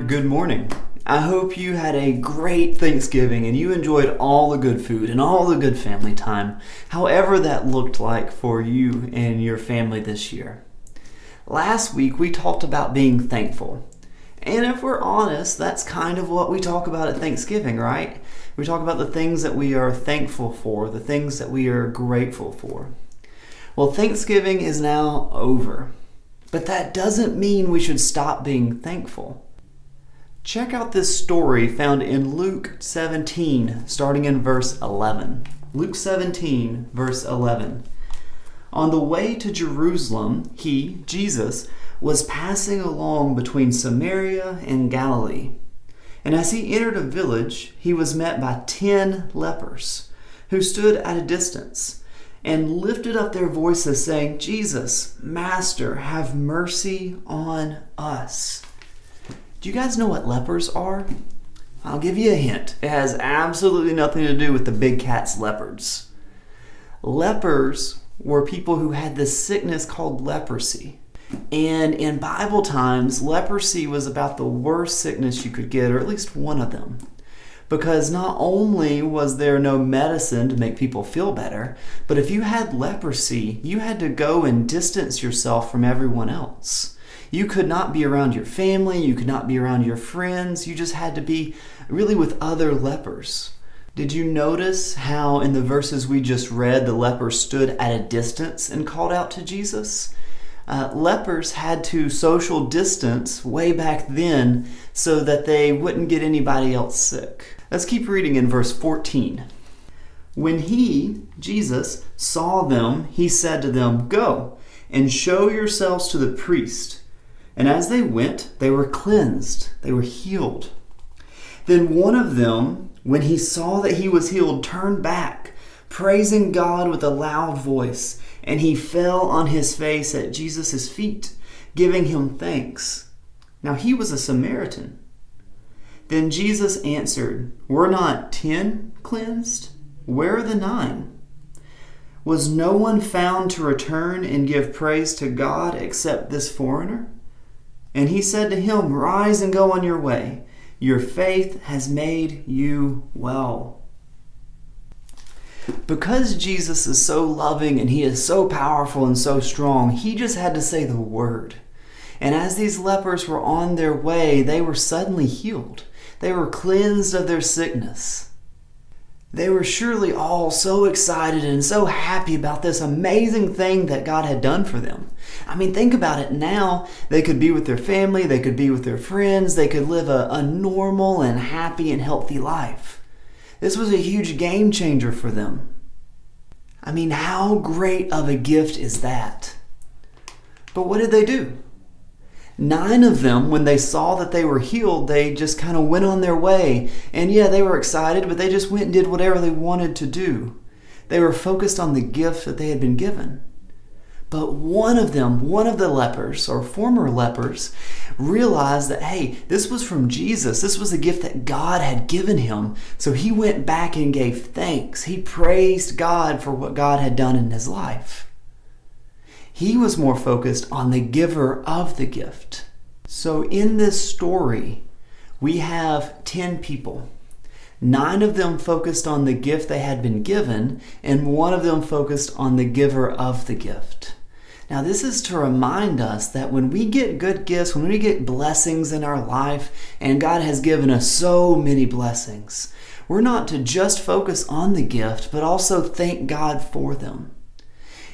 Good morning. I hope you had a great Thanksgiving and you enjoyed all the good food and all the good family time, however that looked like for you and your family this year. Last week we talked about being thankful. And if we're honest, that's kind of what we talk about at Thanksgiving, right? We talk about the things that we are thankful for, the things that we are grateful for. Well, Thanksgiving is now over, but that doesn't mean we should stop being thankful. Check out this story found in Luke 17, starting in verse 11. Luke 17, verse 11. On the way to Jerusalem, he, Jesus, was passing along between Samaria and Galilee. And as he entered a village, he was met by 10 lepers, who stood at a distance and lifted up their voices, saying, Jesus, Master, have mercy on us. Do you guys know what lepers are? I'll give you a hint. It has absolutely nothing to do with the big cats leopards. Lepers were people who had this sickness called leprosy. And in Bible times, leprosy was about the worst sickness you could get, or at least one of them. Because not only was there no medicine to make people feel better, but if you had leprosy, you had to go and distance yourself from everyone else. You could not be around your family, you could not be around your friends, you just had to be really with other lepers. Did you notice how in the verses we just read, the lepers stood at a distance and called out to Jesus? Lepers had to social distance way back then so that they wouldn't get anybody else sick. Let's keep reading in verse 14. When he, Jesus, saw them, he said to them, Go and show yourselves to the priest. And as they went, they were cleansed, they were healed. Then one of them, when he saw that he was healed, turned back, praising God with a loud voice, and he fell on his face at Jesus' feet, giving him thanks. Now he was a Samaritan. Then Jesus answered, Were not 10 cleansed? Where are the 9? Was no one found to return and give praise to God except this foreigner? And he said to him, Rise and go on your way. Your faith has made you well. Because Jesus is so loving and he is so powerful and so strong, he just had to say the word. And as these lepers were on their way, they were suddenly healed. They were cleansed of their sickness. They were surely all so excited and so happy about this amazing thing that God had done for them. I mean, think about it now. They could be with their family, they could be with their friends, they could live a normal and happy and healthy life. This was a huge game changer for them. I mean, how great of a gift is that? But what did they do? 9 of them, when they saw that they were healed, they just kind of went on their way. And yeah, they were excited, but they just went and did whatever they wanted to do. They were focused on the gift that they had been given. But one of them, one of the lepers, or former lepers, realized that, hey, this was from Jesus. This was a gift that God had given him. So he went back and gave thanks. He praised God for what God had done in his life. He was more focused on the giver of the gift. So in this story, we have 10 people. 9 of them focused on the gift they had been given, and 1 of them focused on the giver of the gift. Now, this is to remind us that when we get good gifts, when we get blessings in our life, and God has given us so many blessings, we're not to just focus on the gift, but also thank God for them.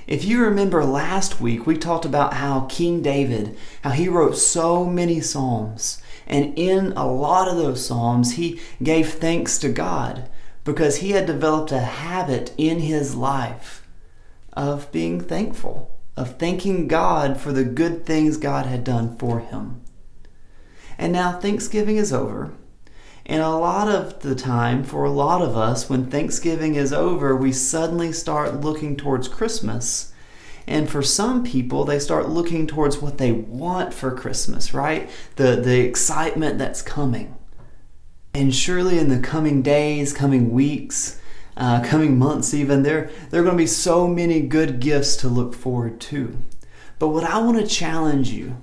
If you remember last week, we talked about how King David, how he wrote so many psalms. And in a lot of those psalms, he gave thanks to God because he had developed a habit in his life of being thankful, of thanking God for the good things God had done for him. And now Thanksgiving is over. And a lot of the time, for a lot of us, when Thanksgiving is over, we suddenly start looking towards Christmas. And for some people, they start looking towards what they want for Christmas, right? The excitement that's coming. And surely in the coming days, coming weeks, coming months even, there are going to be so many good gifts to look forward to. But what I want to challenge you,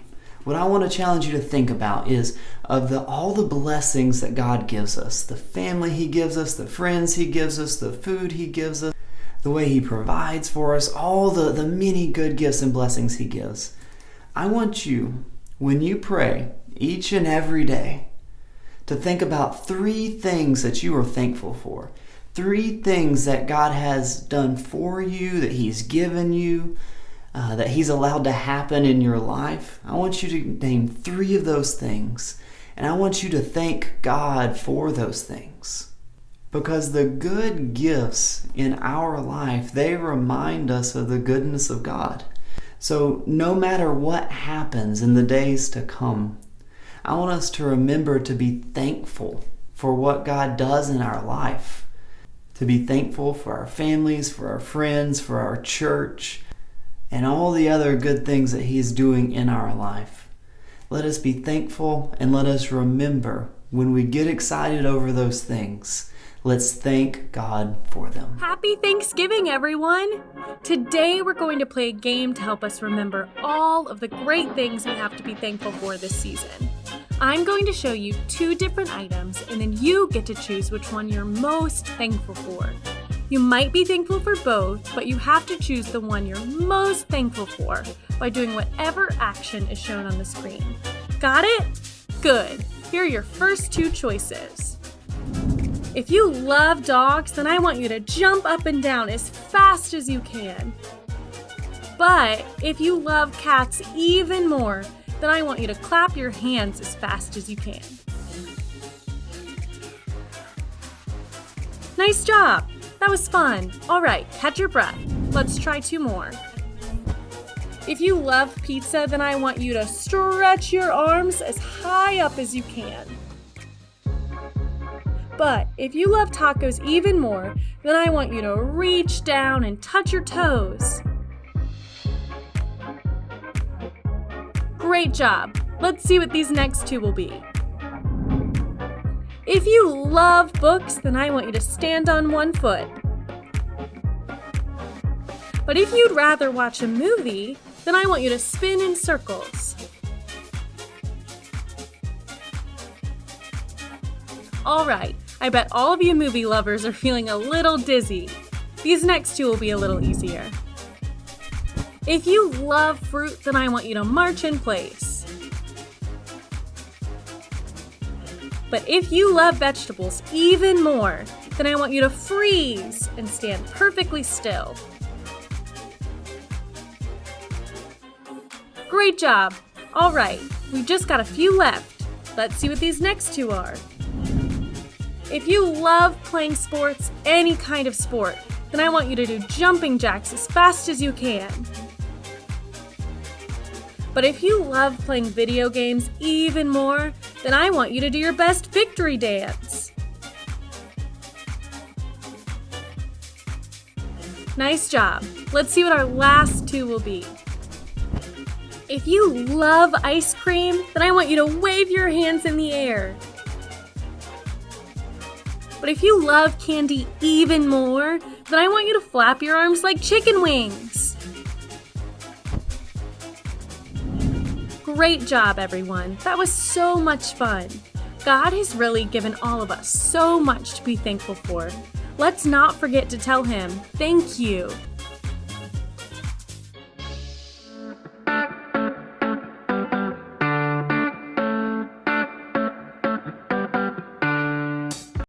what I want to challenge you to think about is of all the blessings that God gives us, the family He gives us, the friends He gives us, the food He gives us, the way He provides for us, all the many good gifts and blessings He gives. I want you, when you pray each and every day, to think about 3 things that you are thankful for. 3 things that God has done for you, that He's given you, that He's allowed to happen in your life. I want you to name 3 of those things, and I want you to thank God for those things. Because the good gifts in our life, they remind us of the goodness of God. So no matter what happens in the days to come, I want us to remember to be thankful for what God does in our life. To be thankful for our families, for our friends, for our church, and all the other good things that He's doing in our life. Let us be thankful, and let us remember when we get excited over those things, let's thank God for them. Happy Thanksgiving, everyone! Today we're going to play a game to help us remember all of the great things we have to be thankful for this season. I'm going to show you 2 different items, and then you get to choose which one you're most thankful for. You might be thankful for both, but you have to choose the one you're most thankful for by doing whatever action is shown on the screen. Got it? Good. Here are your first 2 choices. If you love dogs, then I want you to jump up and down as fast as you can. But if you love cats even more, then I want you to clap your hands as fast as you can. Nice job! That was fun. All right, catch your breath. Let's try 2 more. If you love pizza, then I want you to stretch your arms as high up as you can. But if you love tacos even more, then I want you to reach down and touch your toes. Great job! Let's see what these next 2 will be. If you love books, then I want you to stand on 1 foot. But if you'd rather watch a movie, then I want you to spin in circles. All right, I bet all of you movie lovers are feeling a little dizzy. These next 2 will be a little easier. If you love fruit, then I want you to march in place. But if you love vegetables even more, then I want you to freeze and stand perfectly still. Great job! All right, we've just got a few left. Let's see what these next 2 are. If you love playing sports, any kind of sport, then I want you to do jumping jacks as fast as you can. But if you love playing video games even more, then I want you to do your best victory dance. Nice job. Let's see what our last 2 will be. If you love ice cream, then I want you to wave your hands in the air. But if you love candy even more, then I want you to flap your arms like chicken wings. Great job, everyone. That was so much fun. God has really given all of us so much to be thankful for. Let's not forget to tell Him, thank you.